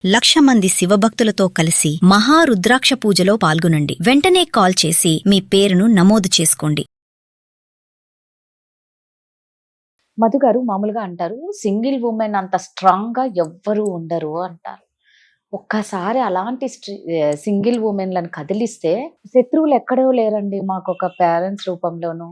1,00,000 మంది శివభక్తులతో కలిసి మహారుద్రాక్ష పూజలో పాల్గొనండి. వెంటనే కాల్ చేసి మీ పేరును నమోదు చేసుకోండి. మధు గారు మామూలుగా అంటారు, సింగిల్ ఉమెన్ అంత స్ట్రాంగ్ గా ఎవ్వరు ఉండరు అంటారు. ఒక్కసారి అలాంటి సింగిల్ ఉమెన్లను కదిలిస్తే శత్రువులు ఎక్కడో లేరండి. మాకు ఒక పేరెంట్స్ రూపంలోను,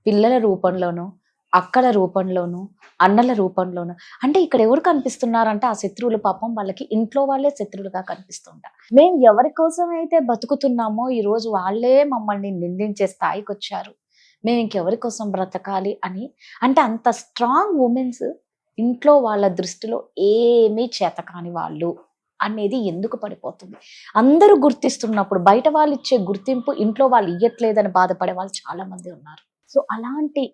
పిల్లల రూపంలోను, అక్కల రూపంలోను, అన్నల రూపంలోను. అంటే ఇక్కడ ఎవరు కనిపిస్తున్నారంటే ఆ శత్రువులు పాపం వాళ్ళకి ఇంట్లో వాళ్ళే శత్రువులుగా కనిపిస్తుంటారు. మేము ఎవరి కోసం అయితే బతుకుతున్నామో ఈ రోజు వాళ్ళే మమ్మల్ని నిందించే స్థాయికి వచ్చారు. మేము ఇంకెవరి కోసం బ్రతకాలి అని. అంటే అంత స్ట్రాంగ్ ఉమెన్స్ ఇంట్లో వాళ్ళ దృష్టిలో ఏమీ చేతకాని వాళ్ళు అనేది ఎందుకు పడిపోతుంది? అందరూ గుర్తిస్తున్నప్పుడు బయట వాళ్ళు ఇచ్చే గుర్తింపు ఇంట్లో వాళ్ళు ఇయ్యట్లేదని బాధపడే వాళ్ళు చాలా మంది ఉన్నారు. సో అలాంటి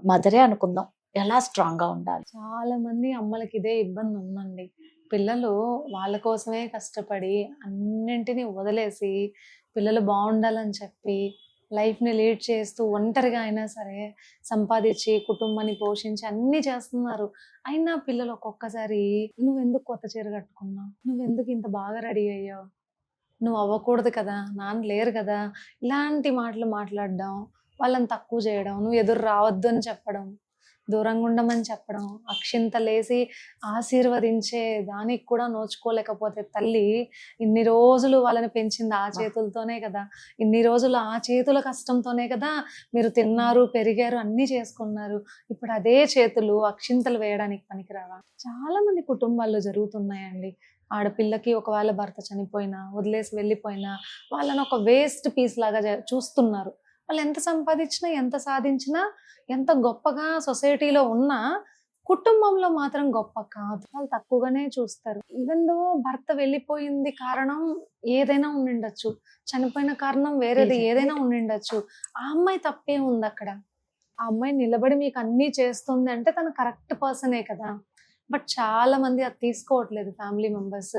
మదరే అనుకుందాం, ఎలా స్ట్రాంగ్ గా ఉండాలి? చాలా మంది అమ్మలకి ఇదే ఇబ్బంది ఉందండి. పిల్లలు వాళ్ళ కోసమే కష్టపడి అన్నింటినీ వదిలేసి పిల్లలు బాగుండాలని చెప్పి లైఫ్ని లీడ్ చేస్తూ ఒంటరిగా అయినా సరే సంపాదించి కుటుంబాన్ని పోషించి అన్నీ చేస్తున్నారు. అయినా పిల్లలు ఒక్కొక్కసారి నువ్వెందుకు కొత్త చీర కట్టుకున్నావు, నువ్వెందుకు ఇంత బాగా రెడీ అయ్యావు, నువ్వు అవ్వకూడదు కదా, నాన్న లేరు కదా, ఇలాంటి మాటలు మాట్లాడడం, వాళ్ళని తక్కువ చేయడం, నువ్వు ఎదురు రావద్దు అని చెప్పడం, దూరంగా ఉండమని చెప్పడం, అక్షింతలేసి ఆశీర్వదించే దానికి కూడా నోచుకోలేకపోతే తల్లి ఇన్ని రోజులు వాళ్ళని పెంచింది ఆ చేతులతోనే కదా, ఇన్ని రోజులు ఆ చేతుల కష్టంతోనే కదా మీరు తిన్నారు, పెరిగారు, అన్నీ చేసుకున్నారు. ఇప్పుడు అదే చేతులు అక్షింతలు వేయడానికి పనికిరావా? చాలా మంది కుటుంబాల్లో జరుగుతున్నాయండి. ఆడపిల్లకి ఒకవేళ భర్త చనిపోయినా, వదిలేసి వెళ్ళిపోయినా వాళ్ళని ఒక వేస్ట్ పీస్ లాగా చూస్తున్నారు. వాళ్ళు ఎంత సంపాదించినా, ఎంత సాధించినా, ఎంత గొప్పగా సొసైటీలో ఉన్నా కుటుంబంలో మాత్రం గొప్ప కాదు. వాళ్ళు తక్కువగానే చూస్తారు. ఈవెన్ దో భర్త వెళ్ళిపోయింది కారణం ఏదైనా ఉండిండొచ్చు, చనిపోయిన కారణం వేరేది ఏదైనా ఉండిండొచ్చు. ఆ అమ్మాయి తప్పే ఉంది అక్కడ. ఆ అమ్మాయి నిలబడి మీకు అన్నీ చేస్తుంది అంటే తను కరెక్ట్ పర్సనే కదా. బట్ చాలా మంది అది తీసుకోవట్లేదు. ఫ్యామిలీ మెంబర్స్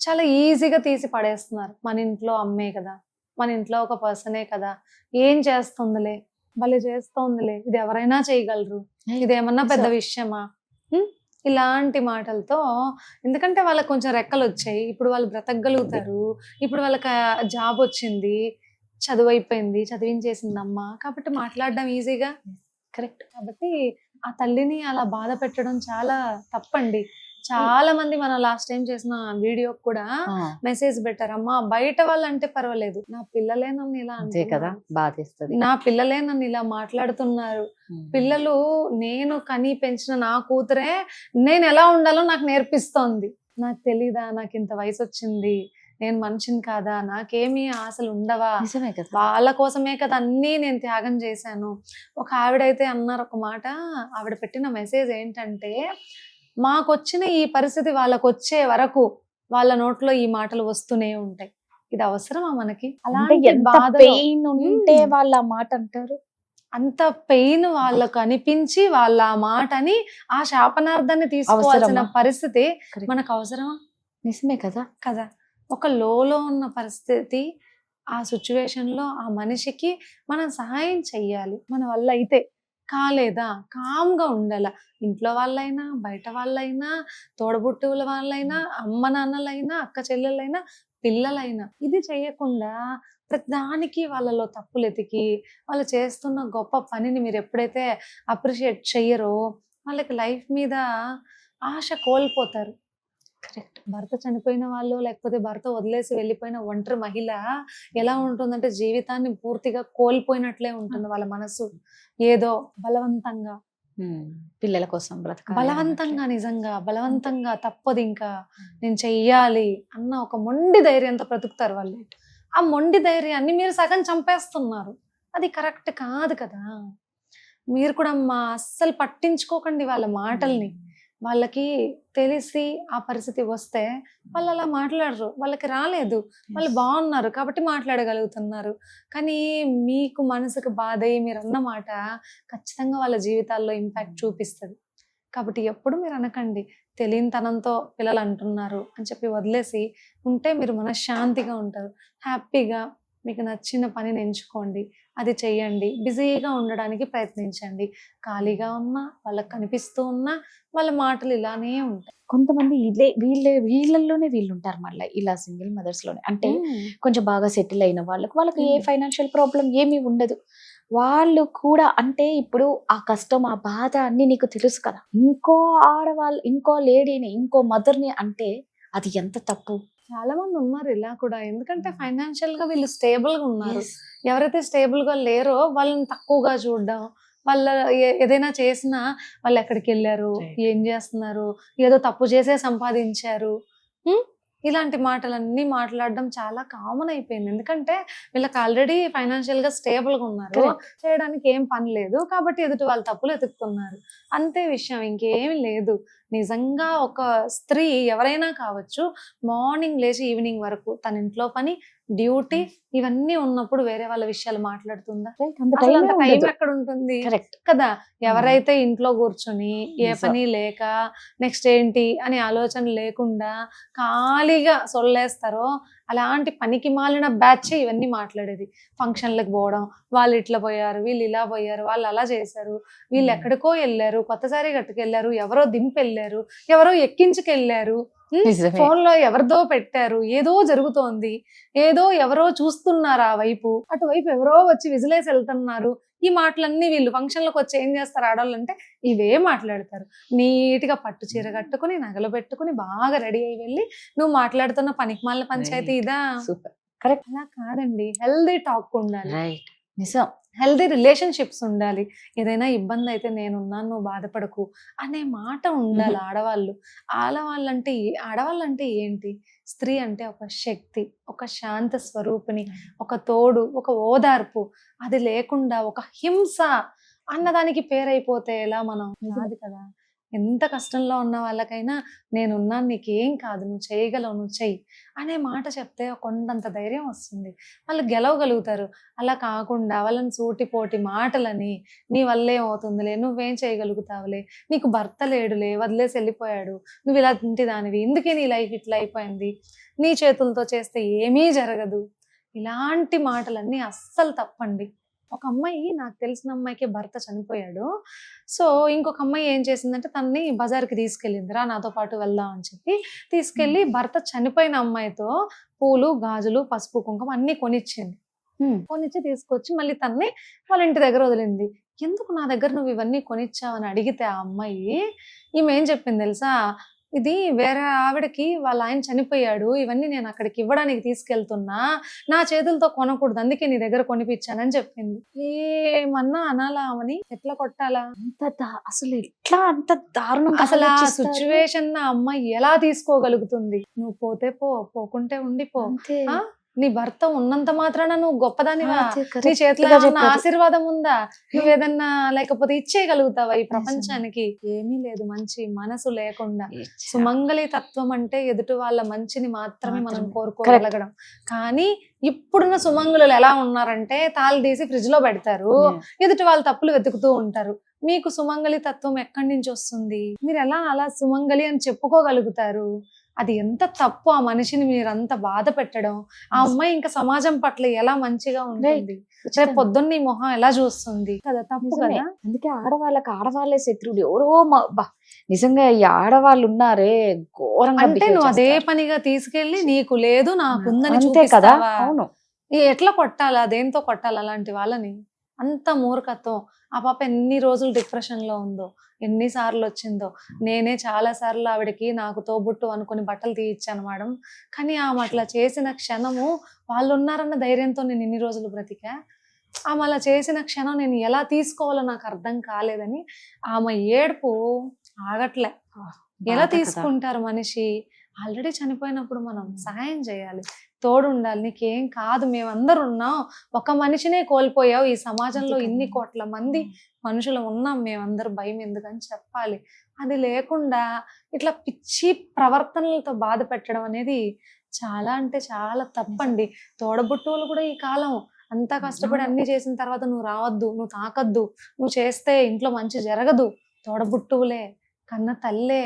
చాలా ఈజీగా తీసి పడేస్తున్నారు. మన ఇంట్లో అమ్మే కదా, మన ఇంట్లో ఒక పర్సనే కదా, ఏం చేస్తుందిలే, భలే చేస్తోందిలే, ఇది ఎవరైనా చేయగలరు, ఇదేమన్నా పెద్ద విషయమా, ఇలాంటి మాటలతో. ఎందుకంటే వాళ్ళకి కొంచెం రెక్కలు వచ్చాయి, ఇప్పుడు వాళ్ళు బ్రతకగలుగుతారు, ఇప్పుడు వాళ్ళకి జాబ్ వచ్చింది, చదువు అయిపోయింది, చదివించేసింది అమ్మ, కాబట్టి మాట్లాడడం ఈజీగా. కరెక్ట్. కాబట్టి ఆ తల్లిని అలా బాధ పెట్టడం చాలా తప్పండి. చాలా మంది మనం లాస్ట్ టైం చేసిన వీడియో కూడా మెసేజ్ పెట్టారు, అమ్మా బయట వాళ్ళంటే పర్వాలేదు, నా పిల్లలే నన్ను ఇలా అంటే కదా బాధిస్తుంది, నా పిల్లలే నన్ను ఇలా మాట్లాడుతున్నారు, పిల్లలు నేను కని పెంచిన నా కూతురే నేను ఎలా ఉండాలో నాకు నేర్పిస్తోంది, నాకు తెలీదా, నాకు ఇంత వయసు వచ్చింది, నేను మనిషిని కాదా, నాకేమీ ఆశలు ఉండవా, వాళ్ళ కోసమే కదా అన్నీ నేను త్యాగం చేశాను. ఒక ఆవిడైతే అన్నారు ఒక మాట, ఆవిడ పెట్టిన మెసేజ్ ఏంటంటే, మాకొచ్చిన ఈ పరిస్థితి వాళ్ళకు వచ్చే వరకు వాళ్ళ నోట్లో ఈ మాటలు వస్తూనే ఉంటాయి. ఇది అవసరమా మనకి? అలాంటి పెయిన్ ఉంటే వాళ్ళ మాట అంటారు. అంత పెయిన్ వాళ్ళకు అనిపించి వాళ్ళ ఆ మాటని ఆ శాపనార్థాన్ని తీసుకోవాల్సిన పరిస్థితి మనకు అవసరమా? నిజమే కదా కదా. ఒక లోలో ఉన్న పరిస్థితి, ఆ సిచ్యువేషన్ లో ఆ మనిషికి మనం సహాయం చెయ్యాలి మన వల్ల అయితే. కాలేదా కామ్గా ఉండాల. ఇంట్లో వాళ్ళైనా, బయట వాళ్ళైనా, తోడబుట్టువుల వాళ్ళైనా, అమ్మ నాన్నలైనా, అక్క చెల్లెలైనా, పిల్లలైనా, ఇది చేయకుండా ప్రతిదానికి వాళ్ళలో తప్పులు ఎతికి వాళ్ళు చేస్తున్న గొప్ప పనిని మీరు ఎప్పుడైతే అప్రిషియేట్ చెయ్యరో వాళ్ళకి లైఫ్ మీద ఆశ కోల్పోతారు. కరెక్ట్. భర్త చనిపోయిన వాళ్ళు, లేకపోతే భర్త వదిలేసి వెళ్ళిపోయిన ఒంటరి మహిళ ఎలా ఉంటుందంటే జీవితాన్ని పూర్తిగా కోల్పోయినట్లే ఉంటుంది. వాళ్ళ మనసు ఏదో బలవంతంగా పిల్లల కోసం బ్రతకాలి, బలవంతంగా, నిజంగా బలవంతంగా, తప్పదు ఇంకా నేను చెయ్యాలి అన్న ఒక మొండి ధైర్యంతో బ్రతుకుతారు వాళ్ళు. ఆ మొండి ధైర్యాన్ని మీరు సగం చంపేస్తున్నారు. అది కరెక్ట్ కాదు కదా. మీరు కూడా అస్సలు పట్టించుకోకండి వాళ్ళ మాటల్ని. వాళ్ళకి తెలిసి ఆ పరిస్థితి వస్తే వాళ్ళు అలా మాట్లాడరు, వాళ్ళకి రాలేదు, వాళ్ళు బాగున్నారు కాబట్టి మాట్లాడగలుగుతున్నారు. కానీ మీకు మనసుకు బాధ అయ్యి మీరు అన్న మాట ఖచ్చితంగా వాళ్ళ జీవితాల్లో ఇంపాక్ట్ చూపిస్తుంది. కాబట్టి ఎప్పుడు మీరు అనకండి, తెలియనితనంతో పిల్లలు అంటున్నారు అని చెప్పి వదిలేసి ఉంటే మీరు మనశ్శాంతిగా ఉంటారు, హ్యాపీగా మీకు నచ్చిన పనిని ఎంచుకోండి, అది చెయ్యండి. బిజీగా ఉండడానికి ప్రయత్నించండి. ఖాళీగా ఉన్నా, వాళ్ళకి కనిపిస్తూ ఉన్నా, వాళ్ళ మాటలు ఇలానే ఉంటాయి. కొంతమంది వీళ్ళల్లోనే వీళ్ళు ఉంటారు మళ్ళీ ఇలా సింగిల్ మదర్స్ లోనే. అంటే కొంచెం బాగా సెటిల్ అయిన వాళ్ళకి ఏ ఫైనాన్షియల్ ప్రాబ్లం ఏమీ ఉండదు. వాళ్ళు కూడా అంటే ఇప్పుడు ఆ కష్టం, ఆ బాధ అన్ని నీకు తెలుసు కదా. ఇంకో లేడీని, ఇంకో మదర్ని అంటే అది ఎంత తప్పు. చాలా మంది ఉన్నారు ఇలా కూడా. ఎందుకంటే ఫైనాన్షియల్ గా వీళ్ళు స్టేబుల్ గా ఉన్నారు. Yes. ఎవరైతే స్టేబుల్ గా లేరో వాళ్ళని తక్కువగా చూడడం, వాళ్ళ ఏదైనా చేసినా వాళ్ళు ఎక్కడికి వెళ్ళారు, Right. ఏం చేస్తున్నారు, ఏదో తప్పు చేసే సంపాదించారు, ఇలాంటి మాటలన్నీ మాట్లాడడం చాలా కామన్ అయిపోయింది. ఎందుకంటే వీళ్ళకి ఆల్రెడీ ఫైనాన్షియల్ గా స్టేబుల్ గా ఉన్నారు, Correct. చేయడానికి ఏం పని లేదు, కాబట్టి ఎదుటి వాళ్ళ తప్పులు ఎతుకుతున్నారు. అంతే విషయం, ఇంకేమీ లేదు. నిజంగా ఒక స్త్రీ ఎవరైనా కావచ్చు, మార్నింగ్ లేచి ఈవినింగ్ వరకు తన ఇంట్లో పని, డ్యూటీ ఇవన్నీ ఉన్నప్పుడు వేరే వాళ్ళ విషయాలు మాట్లాడుతుందా? Right. అంత అసలు time అంత ఏ టైం ఉండదు. ఎక్కడ ఉంటుంది కరెక్ట్. కదా? ఎవరైతే ఇంట్లో కూర్చొని ఏ నిజం. పని లేక నెక్స్ట్ ఏంటి అని ఆలోచన లేకుండా ఖాళీగా సొల్లేస్తారో అలాంటి పనికి మాలిన బ్యాచ్ ఇవన్నీ మాట్లాడేది. ఫంక్షన్లకు పోవడం, వాళ్ళు ఇట్లా పోయారు, వీళ్ళు ఇలా పోయారు, వాళ్ళు అలా చేశారు, వీళ్ళు ఎక్కడికో వెళ్ళారు, కొత్త సారీ కట్టుకెళ్ళారు, ఎవరో దింపెళ్ళారు, ఎవరో ఎక్కించుకెళ్ళారు, నిజమే. ఫోన్ లో ఎవరిదో పెట్టారు, ఏదో జరుగుతోంది, ఏదో ఎవరో చూస్తున్నారు ఆ వైపు, అటువైపు ఎవరో వచ్చి విజిలేసి వెళ్తున్నారు. ఈ మాటలన్నీ వీళ్ళు ఫంక్షన్లకు వచ్చి ఏం చేస్తారు ఆడవాళ్ళు అంటే ఇవే మాట్లాడతారు. నీట్ గా పట్టు చీర కట్టుకుని, నగలు పెట్టుకుని, బాగా రెడీ అయ్యి వెళ్ళి నువ్వు మాట్లాడుతున్న పనికిమాలిన పంచాయతీ ఇదా? సూపర్. కరెక్ట్. అలా కాదండి, హెల్దీ టాక్ ఉండాలి, రైట్. నిజం. హెల్దీ రిలేషన్షిప్స్ ఉండాలి. ఏదైనా ఇబ్బంది అయితే నేనున్నాను, నువ్వు బాధపడకు అనే మాట ఉండాలి. ఆడవాళ్ళంటే ఏంటి? స్త్రీ అంటే ఒక శక్తి, ఒక శాంత స్వరూపిణి, ఒక తోడు, ఒక ఓదార్పు. అది లేకుండా ఒక హింస అన్నదానికి పేరైపోతే ఎలా మనం? కాదు కదా. ఎంత కష్టంలో ఉన్న వాళ్ళకైనా నేనున్నాను, నీకేం కాదు, నువ్వు చేయగలవు, నువ్వు చెయ్యి అనే మాట చెప్తే కొండంత ధైర్యం వస్తుంది, వాళ్ళు గెలవగలుగుతారు. అలా కాకుండా వాళ్ళని సూటిపోటి మాటలని, నీ వల్లే అవుతుందిలే, నువ్వేం చేయగలుగుతావులే, నీకు భర్త లేడులే, వదిలేసి వెళ్ళిపోయాడు, నువ్వు ఇలాంటి దానివి, ఇందుకే నీ లైఫ్ ఇట్లా అయిపోయింది, నీ చేతులతో చేస్తే ఏమీ జరగదు, ఇలాంటి మాటలన్నీ అస్సలు తప్పండి. ఒక అమ్మాయి, నాకు తెలిసిన అమ్మాయికి భర్త చనిపోయాడు. సో ఇంకొక అమ్మాయి ఏం చేసిందంటే తనని బజార్కి తీసుకెళ్ళింది, రా నాతో పాటు వెళ్దాం అని చెప్పి తీసుకెళ్లి భర్త చనిపోయిన అమ్మాయితో పూలు, గాజులు, పసుపు, కుంకుమ అన్ని కొనిచ్చింది. కొనిచ్చి తీసుకొచ్చి మళ్ళీ తనని వాళ్ళ ఇంటి దగ్గర వదిలింది. ఎందుకు నా దగ్గర నువ్వు ఇవన్నీ కొనిచ్చావని అడిగితే ఆ అమ్మాయి, ఈమె ఏం చెప్పింది తెలుసా? ఇది వేరే ఆవిడకి వాళ్ళ ఆయన చనిపోయాడు, ఇవన్నీ నేను అక్కడికి ఇవ్వడానికి తీసుకెళ్తున్నా, నా చేతులతో కొనకూడదు, అందుకే నీ దగ్గర కొనిపించానని చెప్పింది. ఏమన్నా అనాలా ఆమెని? ఎట్లా కొట్టాలా? అసలు ఎట్లా అంత దారుణంగా అసలు ఆ ఆలోచిస్తారు? సిచ్యువేషన్ ఆ అమ్మాయి ఎలా తీసుకోగలుగుతుంది? నువ్వు పోతే పో, పోకుంటే ఉండిపో. అంతే. ఆ నీ భర్త ఉన్నంత మాత్రాన నువ్వు గొప్పదానివా? అదే నీ correct చేతిలో గా ఏమన్నా చెప్పారు. ఆశీర్వాదం ఉందా? నువ్వేదన్నా లేకపోతే ఇచ్చేయగలుగుతావా ఈ ప్రపంచానికి? ఏమీ లేదు. మంచి మనసు లేకుండా. సుమంగళి తత్వం అంటే ఎదుటి వాళ్ళ మంచిని మాత్రమే మనం కోరుకోగలగడం. కానీ ఇప్పుడున్న సుమంగళులు ఎలా ఉన్నారంటే తాళి తీసి ఫ్రిడ్జ్ లో పెడతారు, ఎదుటి వాళ్ళ తప్పులు వెతుకుతూ ఉంటారు. మీకు సుమంగళి తత్వం ఎక్కడి నుంచి వస్తుంది? మీరు ఎలా అలా సుమంగళి అని చెప్పుకోగలుగుతారు? అది ఎంత తప్పు, ఆ మనిషిని మీరంత బాధ పెట్టడం. ఆ అమ్మాయి ఇంకా సమాజం పట్ల ఎలా మంచిగా ఉంటుంది, రేపు పొద్దున్న నీ మొహం ఎలా చూస్తుంది కదా? తప్పు నిజమే. కదా. అందుకే ఆడవాళ్ళే శత్రువులు. ఎవరో నిజంగా ఈ ఆడవాళ్ళు ఉన్నారే ఘోరంగా అంటే behave నువ్వు అదే చేస్తారు. పనిగా తీసుకెళ్లి నీకు లేదు నాకుందని అంతే కదా. చూపిస్తావా? అవును. ఎట్లా కొట్టాలా? దేంతో కొట్టాలి అలాంటి వాళ్ళని? అంత మూర్ఖత్వం. ఆ పాప ఎన్ని రోజులు డిప్రెషన్ లో ఉందో, ఎన్నిసార్లు వచ్చిందో. నేనే చాలా సార్లు ఆవిడకి నాకు తోబుట్టు అనుకుని బట్టలు తీయించాను మేడం. కానీ ఆమె అట్లా చేసిన క్షణము, వాళ్ళు ఉన్నారన్న ధైర్యంతో నేను ఇన్ని రోజులు బ్రతికా. ఆమె అలా చేసిన క్షణం నేను ఎలా తీసుకోవాలో నాకు అర్థం కాలేదని ఆమె ఏడుపు ఆగట్లే. ఎలా బాధ కదా. తీసుకుంటారు మనిషి? ఆల్రెడీ చనిపోయినప్పుడు మనం సహాయం చేయాలి, తోడు ఉండాలి. నీకేం కాదు, మేమందరు ఉన్నాం, ఒక మనిషినే కోల్పోయావు, ఈ సమాజంలో అంతే కదా. ఇన్ని కోట్ల మంది మనుషులు ఉన్నాం, మేమందరూ భయం ఎందుకని చెప్పాలి. అది లేకుండా ఇట్లా పిచ్చి ప్రవర్తనలతో బాధ పెట్టడం అనేది చాలా అంటే చాలా తప్పండి. తోడబుట్టువులు కూడా ఈ కాలం అంతా కష్టపడి అన్ని చేసిన తర్వాత నువ్వు రావద్దు, నువ్వు తాకద్దు, నువ్వు చేస్తే ఇంట్లో మంచి జరగదు. తోడబుట్టువులే, కన్న తల్లే,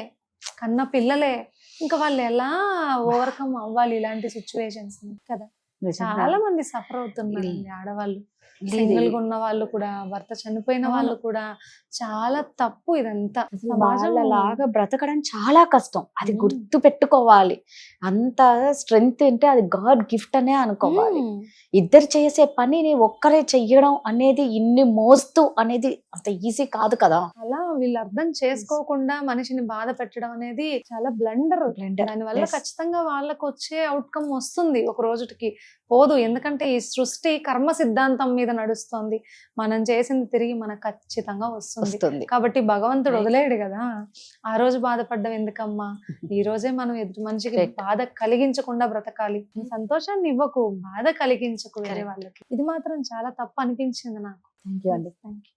కన్న పిల్లలే, ఇంకా వాళ్ళు ఎలా ఓవర్కమ్ అవ్వాలి ఇలాంటి సిచ్యువేషన్స్ కదా? నిజంగా. చాలా మంది సఫర్ అవుతున్నారండి ఆడవాళ్ళు. లేదు. సింగిల్ గా ఉన్న వాళ్ళు కూడా, భర్త చనిపోయిన అవును. వాళ్ళు కూడా. చాలా తప్పు ఇదంతా. అసలు సమాజం వాళ్ళలాగా బ్రతకడం చాలా కష్టం. అది మ్మ్. గుర్తు పెట్టుకోవాలి. అంత స్ట్రెంగ్త్ అంటే అది గాడ్ గిఫ్ట్ అనే అనుకోవాలి. మ్మ్. ఇద్దరు చేసే పనిని ఒక్కరే చెయ్యడం అనేది, ఇన్ని మోస్తూ అనేది అంత ఈజీ కాదు కదా. అలా వీళ్ళు అర్థం చేసుకోకుండా మనిషిని బాధ పెట్టడం అనేది చాలా బ్లండర్. Blunder. దాని వల్ల Yes. ఖచ్చితంగా వాళ్ళకు వచ్చే అవుట్కమ్ వస్తుంది, ఒక రోజుకి పోదు. ఎందుకంటే ఈ సృష్టి కర్మ సిద్ధాంతం మీద నడుస్తుంది. మనం చేసింది తిరిగి మనకు ఖచ్చితంగా వస్తుంది. వస్తుంది. కాబట్టి భగవంతుడు Right. వదిలేడు కదా. ఆ రోజు బాధపడ్డం ఎందుకమ్మా, ఈ రోజే మనం ఎదుటి మనిషికి Correct. బాధ కలిగించకుండా బ్రతకాలి. సంతోషాన్ని ఇవ్వకు, బాధ కలిగించకు వేరే Correct. వాళ్ళకి. ఇది మాత్రం చాలా తప్పు అనిపించింది నాకు. థ్యాంక్ యూ అండి. Thank you.